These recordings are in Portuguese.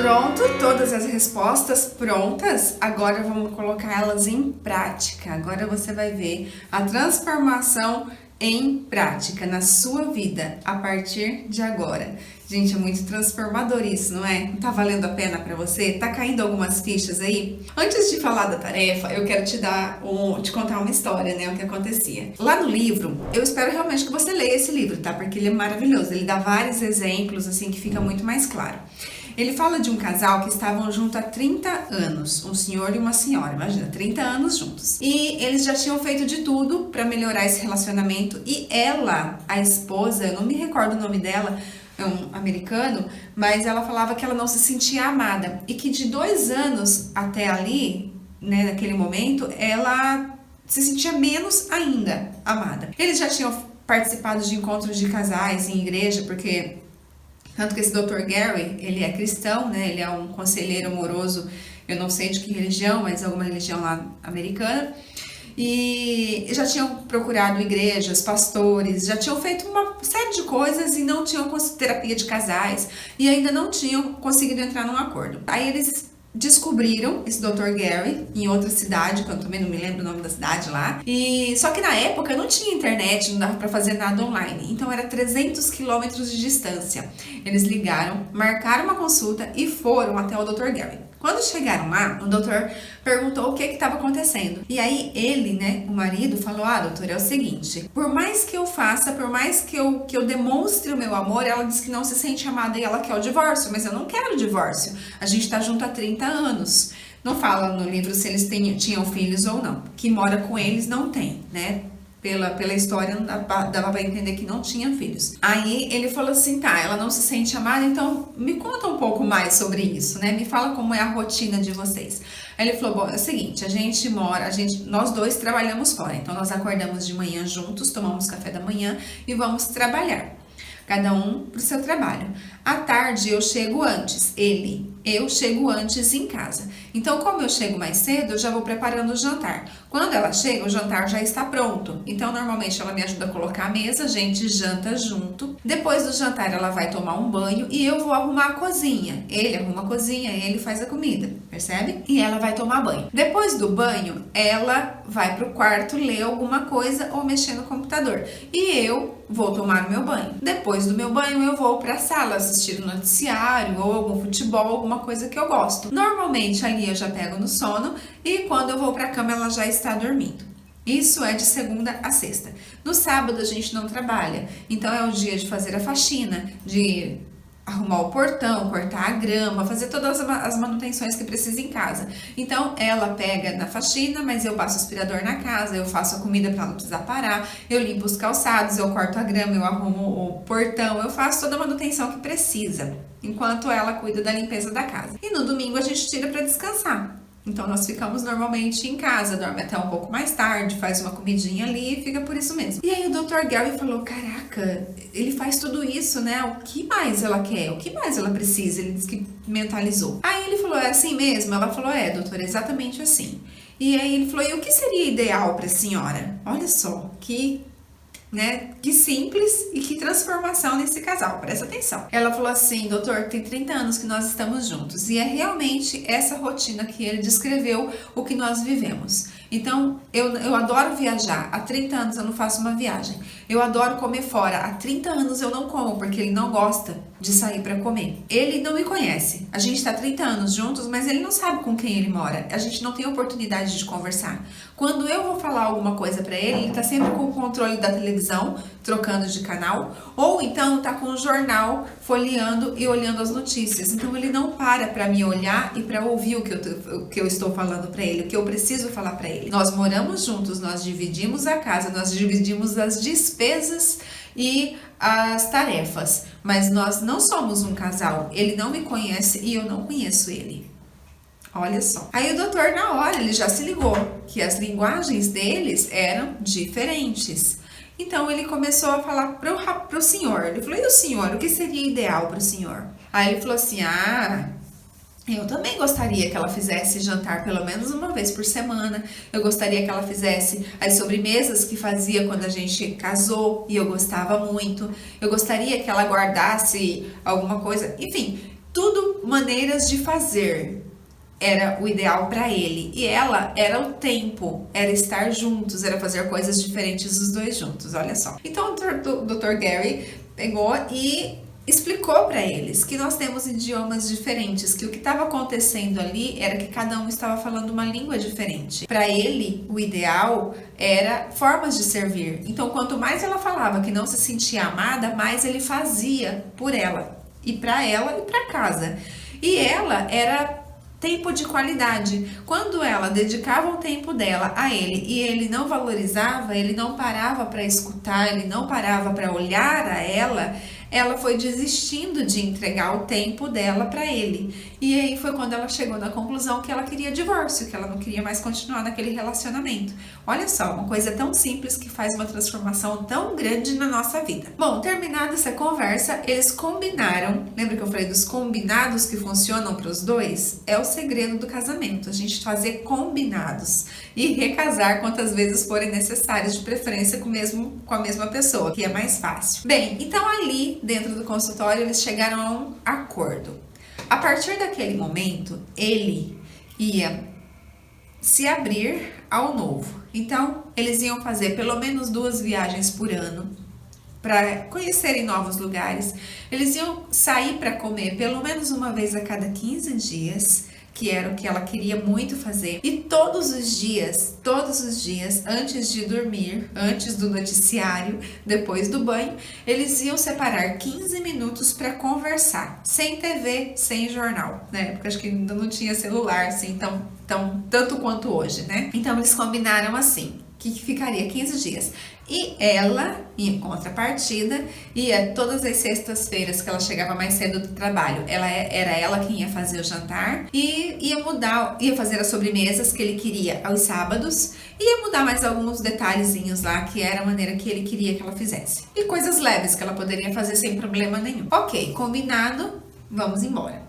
Pronto, todas as respostas prontas, agora vamos colocar elas em prática. Agora você vai ver a transformação em prática na sua vida a partir de agora. Gente, é muito transformador isso, não é? Não tá valendo a pena pra você? Tá caindo algumas fichas aí? Antes de falar da tarefa, eu quero te contar uma história, né? O que acontecia. Lá no livro, eu espero realmente que você leia esse livro, tá? Porque ele é maravilhoso. Ele dá vários exemplos, assim, que fica muito mais claro. Ele fala de um casal que estavam juntos há 30 anos, um senhor e uma senhora, imagina, 30 anos juntos. E eles já tinham feito de tudo para melhorar esse relacionamento e ela, a esposa, eu não me recordo o nome dela, é um americano, mas ela falava que ela não se sentia amada e que de 2 anos até ali, né, naquele momento, ela se sentia menos ainda amada. Eles já tinham participado de encontros de casais em igreja, porque tanto que esse Dr. Gary, ele é cristão, né? Ele é um conselheiro amoroso, eu não sei de que religião, mas alguma religião lá americana. E já tinham procurado igrejas, pastores, já tinham feito uma série de coisas e não tinham terapia de casais e ainda não tinham conseguido entrar num acordo. Aí eles descobriram esse Dr. Gary em outra cidade, que eu também não me lembro o nome da cidade lá. E só que na época não tinha internet, não dava para fazer nada online. Então era 300 quilômetros de distância. Eles ligaram, marcaram uma consulta e foram até o Dr. Gary. Quando chegaram lá, o doutor perguntou o que estava acontecendo. E aí ele, né, o marido, falou: doutor, é o seguinte, por mais que eu faça, por mais que eu demonstre o meu amor, ela diz que não se sente amada e ela quer o divórcio, mas eu não quero o divórcio. A gente tá junto há 30 anos. Não fala no livro se eles tinham filhos ou não. Que mora com eles não tem, né? Pela história, dava pra entender que não tinha filhos. Aí ele falou assim: tá, ela não se sente amada, então me conta um pouco mais sobre isso, né? Me fala como é a rotina de vocês. Aí ele falou: bom, é o seguinte, nós dois trabalhamos fora, então nós acordamos de manhã juntos, tomamos café da manhã e vamos trabalhar. Cada um pro seu trabalho. À tarde eu chego antes, eu chego antes em casa. Então, como eu chego mais cedo, eu já vou preparando o jantar. Quando ela chega, o jantar já está pronto. Então, normalmente ela me ajuda a colocar a mesa, a gente janta junto. Depois do jantar, ela vai tomar um banho e eu vou arrumar a cozinha. Ele arruma a cozinha, ele faz a comida, percebe? E ela vai tomar banho. Depois do banho, ela vai pro quarto ler alguma coisa ou mexer no computador. E eu vou tomar o meu banho. Depois do meu banho, eu vou pra sala assistir um noticiário ou algum futebol, alguma coisa que eu gosto. Normalmente ali eu já pego no sono e quando eu vou pra cama ela já está dormindo. Isso é de segunda a sexta. No sábado a gente não trabalha, então é o dia de fazer a faxina, de arrumar o portão, cortar a grama, fazer todas as manutenções que precisa em casa. Então ela pega na faxina, mas eu passo o aspirador na casa, eu faço a comida para não precisar parar, eu limpo os calçados, eu corto a grama, eu arrumo o portão, eu faço toda a manutenção que precisa, enquanto ela cuida da limpeza da casa. E no domingo a gente tira para descansar. Então nós ficamos normalmente em casa, dorme até um pouco mais tarde, faz uma comidinha ali e fica por isso mesmo. E aí o Dr. Gary falou: caraca, ele faz tudo isso, né? O que mais ela quer? O que mais ela precisa? Ele disse que mentalizou. Aí ele falou: é assim mesmo? Ela falou: é, doutor, exatamente assim. E aí ele falou: e o que seria ideal para a senhora? Olha só, que simples e que transformação nesse casal, presta atenção. Ela falou assim: doutor, tem 30 anos que nós estamos juntos e é realmente essa rotina que ele descreveu o que nós vivemos. Então, eu adoro viajar, há 30 anos eu não faço uma viagem. Eu adoro comer fora, há 30 anos eu não como, porque ele não gosta de sair para comer. Ele não me conhece, a gente tá 30 anos juntos, mas ele não sabe com quem ele mora. A gente não tem oportunidade de conversar. Quando eu vou falar alguma coisa para ele tá sempre com o controle da televisão, trocando de canal, ou então tá com o jornal folheando e olhando as notícias. Então ele não para me olhar e para ouvir o que eu estou falando para ele, o que eu preciso falar para ele. Nós moramos juntos, nós dividimos a casa, nós dividimos as despesas e as tarefas, mas nós não somos um casal. Ele não me conhece e eu não conheço ele. Olha só. Aí o doutor, na hora, ele já se ligou que as linguagens deles eram diferentes. Então ele começou a falar pro senhor. Ele falou: e o senhor? O que seria ideal pro senhor? Aí ele falou assim: eu também gostaria que ela fizesse jantar pelo menos uma vez por semana. Eu gostaria que ela fizesse as sobremesas que fazia quando a gente casou e eu gostava muito. Eu gostaria que ela guardasse alguma coisa. Enfim, tudo maneiras de fazer era o ideal para ele, e ela era o tempo, era estar juntos, era fazer coisas diferentes os dois juntos, olha só. Então o Dr. Gary pegou e explicou para eles que nós temos idiomas diferentes, que o que estava acontecendo ali era que cada um estava falando uma língua diferente. Para ele, o ideal era formas de servir. Então, quanto mais ela falava que não se sentia amada, mais ele fazia por ela e para casa. E ela era tempo de qualidade. Quando ela dedicava o tempo dela a ele e ele não valorizava, ele não parava para escutar, ele não parava para olhar a ela foi desistindo de entregar o tempo dela para ele. E aí foi quando ela chegou na conclusão que ela queria divórcio, que ela não queria mais continuar naquele relacionamento. Olha só, uma coisa tão simples que faz uma transformação tão grande na nossa vida. Bom, terminada essa conversa, eles combinaram. Lembra que eu falei dos combinados que funcionam para os dois? É o segredo do casamento, a gente fazer combinados e recasar quantas vezes forem necessárias, de preferência com a mesma pessoa, que é mais fácil. Bem, então ali dentro do consultório eles chegaram a um acordo. A partir daquele momento, ele ia se abrir ao novo. Então, eles iam fazer pelo menos 2 viagens por ano para conhecerem novos lugares. Eles iam sair para comer pelo menos uma vez a cada 15 dias, que era o que ela queria muito fazer. E todos os dias, antes de dormir, antes do noticiário, depois do banho, eles iam separar 15 minutos para conversar, sem TV, sem jornal, né? Porque acho que ainda não tinha celular, assim, tanto quanto hoje, né? Então, eles combinaram assim, que ficaria 15 dias. E ela, em contrapartida, ia todas as sextas-feiras que ela chegava mais cedo do trabalho, era ela quem ia fazer o jantar e ia fazer as sobremesas que ele queria aos sábados e ia mudar mais alguns detalhezinhos lá, que era a maneira que ele queria que ela fizesse. E coisas leves que ela poderia fazer sem problema nenhum. Ok, combinado, vamos embora.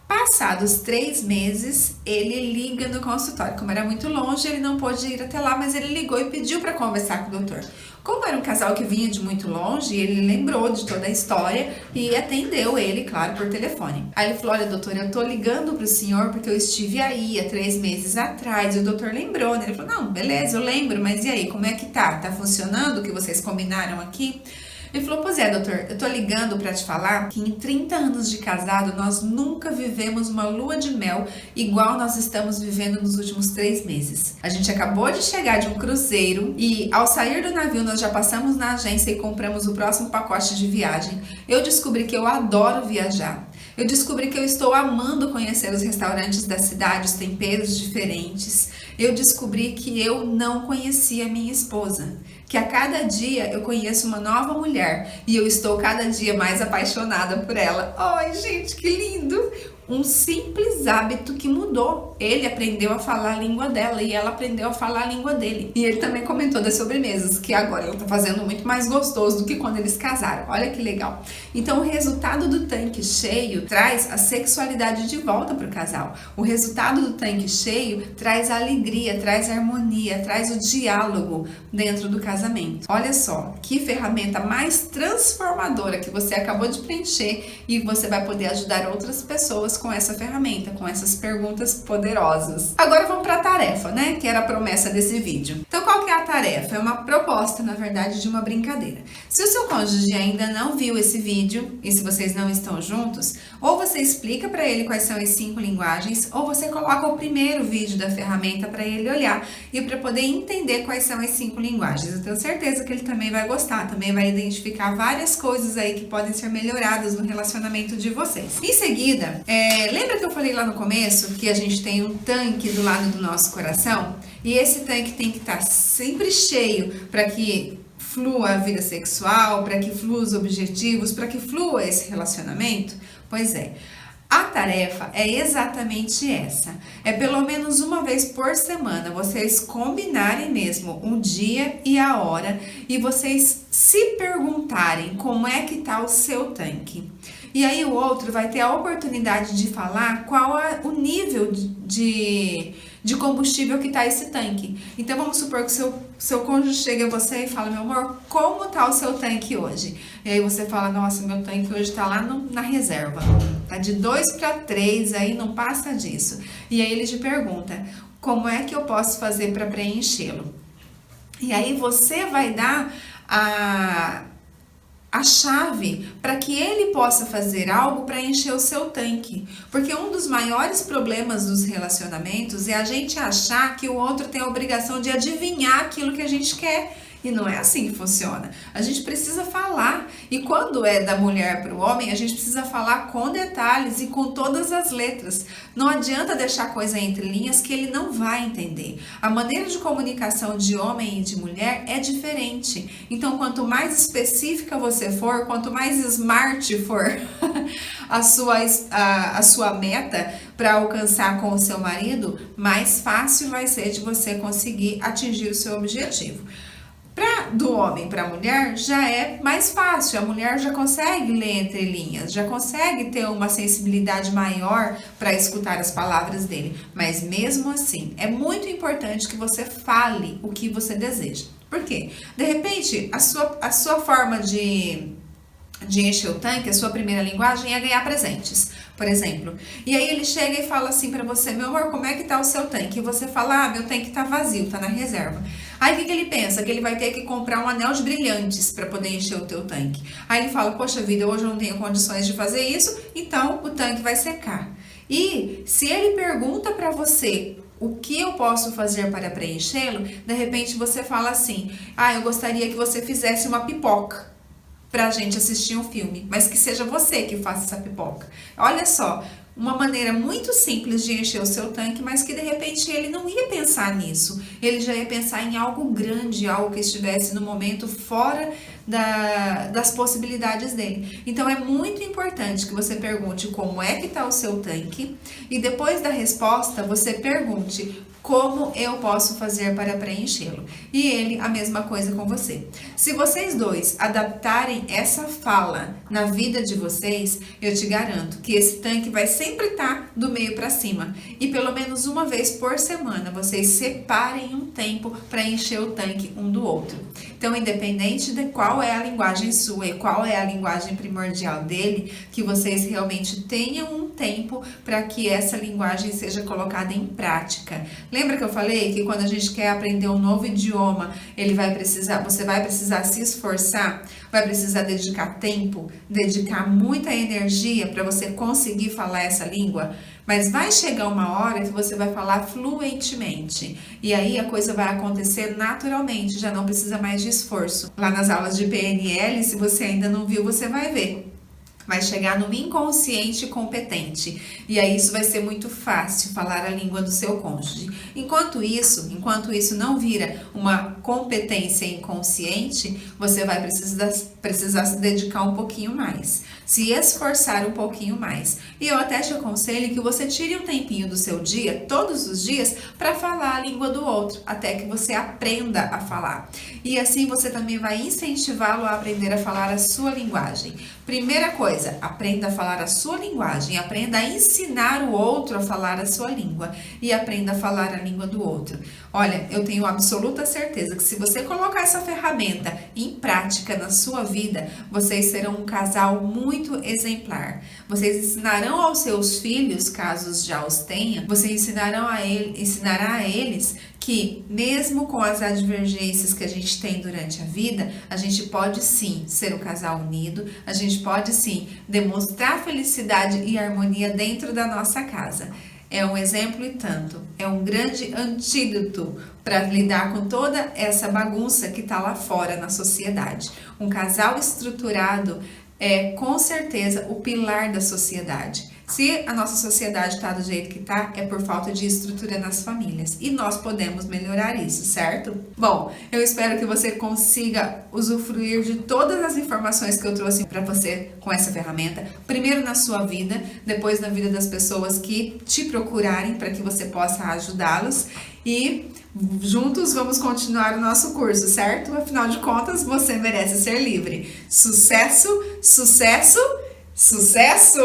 Passados 3 meses, ele liga no consultório. Como era muito longe, ele não pôde ir até lá, mas ele ligou e pediu para conversar com o doutor. Como era um casal que vinha de muito longe, ele lembrou de toda a história e atendeu ele, claro, por telefone. Aí ele falou: olha, doutor, eu tô ligando pro senhor porque eu estive aí há 3 meses atrás. E o doutor lembrou, né? Ele falou: não, beleza, eu lembro, mas e aí, como é que tá? Tá funcionando o que vocês combinaram aqui? Ele falou: pois é, doutor, eu tô ligando pra te falar que em 30 anos de casado nós nunca vivemos uma lua de mel igual nós estamos vivendo nos últimos 3 meses. A gente acabou de chegar de um cruzeiro e ao sair do navio nós já passamos na agência e compramos o próximo pacote de viagem. Eu descobri que eu adoro viajar. Eu descobri que eu estou amando conhecer os restaurantes da cidade, os temperos diferentes. Eu descobri que eu não conhecia a minha esposa, que a cada dia eu conheço uma nova mulher e eu estou cada dia mais apaixonada por ela. Ai, gente, que lindo! Um simples hábito que mudou. Ele aprendeu a falar a língua dela e ela aprendeu a falar a língua dele. E ele também comentou das sobremesas, que agora ela tá fazendo muito mais gostoso do que quando eles casaram. Olha que legal. Então, o resultado do tanque cheio traz a sexualidade de volta pro casal. O resultado do tanque cheio traz a alegria, traz a harmonia, traz o diálogo dentro do casamento. Olha só, que ferramenta mais transformadora que você acabou de preencher e você vai poder ajudar outras pessoas com essa ferramenta, com essas perguntas poderosas. Agora vamos para a tarefa, né? Que era a promessa desse vídeo. Então, qual que é a tarefa? É uma proposta, na verdade, de uma brincadeira. Se o seu cônjuge ainda não viu esse vídeo, e se vocês não estão juntos, ou você explica para ele quais são as 5 linguagens, ou você coloca o primeiro vídeo da ferramenta para ele olhar e para poder entender quais são as 5 linguagens. Eu tenho certeza que ele também vai gostar, também vai identificar várias coisas aí que podem ser melhoradas no relacionamento de vocês. Em seguida, lembra que eu falei lá no começo que a gente tem um tanque do lado do nosso coração? E esse tanque tem que estar sempre cheio para que flua a vida sexual, para que flua os objetivos, para que flua esse relacionamento? Pois é. A tarefa é exatamente essa. É pelo menos uma vez por semana vocês combinarem mesmo o dia e a hora e vocês se perguntarem como é que tá o seu tanque. E aí o outro vai ter a oportunidade de falar qual é o nível de de combustível que está esse tanque. Então vamos supor que seu cônjuge chega a você e fala: meu amor, como está o seu tanque hoje? E aí você fala: nossa, meu tanque hoje está lá na reserva, tá de 2 para 3, aí não passa disso. E aí ele te pergunta: como é que eu posso fazer para preenchê-lo? E aí você vai dar a chave para que ele possa fazer algo para encher o seu tanque. Porque um dos maiores problemas dos relacionamentos é a gente achar que o outro tem a obrigação de adivinhar aquilo que a gente quer. E não é assim que funciona. A gente precisa falar. E quando é da mulher para o homem, a gente precisa falar com detalhes e com todas as letras. Não adianta deixar coisa entre linhas que ele não vai entender. A maneira de comunicação de homem e de mulher é diferente. Então, quanto mais específica você for, quanto mais smart for a sua meta para alcançar com o seu marido, mais fácil vai ser de você conseguir atingir o seu objetivo. Do homem para a mulher já é mais fácil, a mulher já consegue ler entre linhas, já consegue ter uma sensibilidade maior para escutar as palavras dele, mas mesmo assim é muito importante que você fale o que você deseja. Por quê? De repente a sua forma de encher o tanque, a sua primeira linguagem é ganhar presentes, por exemplo. E aí ele chega e fala assim pra você: meu amor, como é que tá o seu tanque? E você fala: meu tanque tá vazio, tá na reserva. Aí o que ele pensa? Que ele vai ter que comprar um anel de brilhantes para poder encher o teu tanque. Aí ele fala: poxa vida, hoje eu não tenho condições de fazer isso, então o tanque vai secar. E se ele pergunta para você: o que eu posso fazer para preenchê-lo? De repente você fala assim: eu gostaria que você fizesse uma pipoca pra gente assistir um filme, mas que seja você que faça essa pipoca. Olha só, uma maneira muito simples de encher o seu tanque, mas que de repente ele não ia pensar nisso. Ele já ia pensar em algo grande, algo que estivesse no momento fora das possibilidades dele. Então é muito importante que você pergunte como é que está o seu tanque e depois da resposta você pergunte: como eu posso fazer para preenchê-lo? E ele, a mesma coisa com você. Se vocês dois adaptarem essa fala na vida de vocês, eu te garanto que esse tanque vai sempre estar do meio para cima. E pelo menos uma vez por semana, vocês separem um tempo para encher o tanque um do outro. Então, independente de qual é a linguagem sua e qual é a linguagem primordial dele, que vocês realmente tenham um tempo para que essa linguagem seja colocada em prática. Lembra que eu falei que quando a gente quer aprender um novo idioma, você vai precisar se esforçar, vai precisar dedicar tempo, dedicar muita energia para você conseguir falar essa língua? Mas vai chegar uma hora que você vai falar fluentemente. E aí a coisa vai acontecer naturalmente, já não precisa mais de esforço. Lá nas aulas de PNL, se você ainda não viu, você vai ver. Vai chegar no inconsciente competente. E aí isso vai ser muito fácil, falar a língua do seu cônjuge. Enquanto isso não vira uma competência inconsciente, você vai precisar se dedicar um pouquinho mais, se esforçar um pouquinho mais. E eu até te aconselho que você tire um tempinho do seu dia, todos os dias, para falar a língua do outro, até que você aprenda a falar. E assim você também vai incentivá-lo a aprender a falar a sua linguagem. Primeira coisa, aprenda a falar a sua linguagem, aprenda a ensinar o outro a falar a sua língua e aprenda a falar a língua do outro. Olha, eu tenho absoluta certeza que se você colocar essa ferramenta em prática na sua vida, vocês serão um casal muito exemplar. Vocês ensinarão aos seus filhos, caso já os tenha, você ensinará a eles que mesmo com as advergências que a gente tem durante a vida, a gente pode sim ser um casal unido, a gente pode sim demonstrar felicidade e harmonia dentro da nossa casa. É um exemplo e tanto, é um grande antídoto para lidar com toda essa bagunça que está lá fora na sociedade. Um casal estruturado é com certeza o pilar da sociedade. Se a nossa sociedade está do jeito que está, é por falta de estrutura nas famílias. E nós podemos melhorar isso, certo? Bom, eu espero que você consiga usufruir de todas as informações que eu trouxe para você com essa ferramenta. Primeiro na sua vida, depois na vida das pessoas que te procurarem para que você possa ajudá-los. E juntos vamos continuar o nosso curso, certo? Afinal de contas, você merece ser livre. Sucesso, sucesso, sucesso!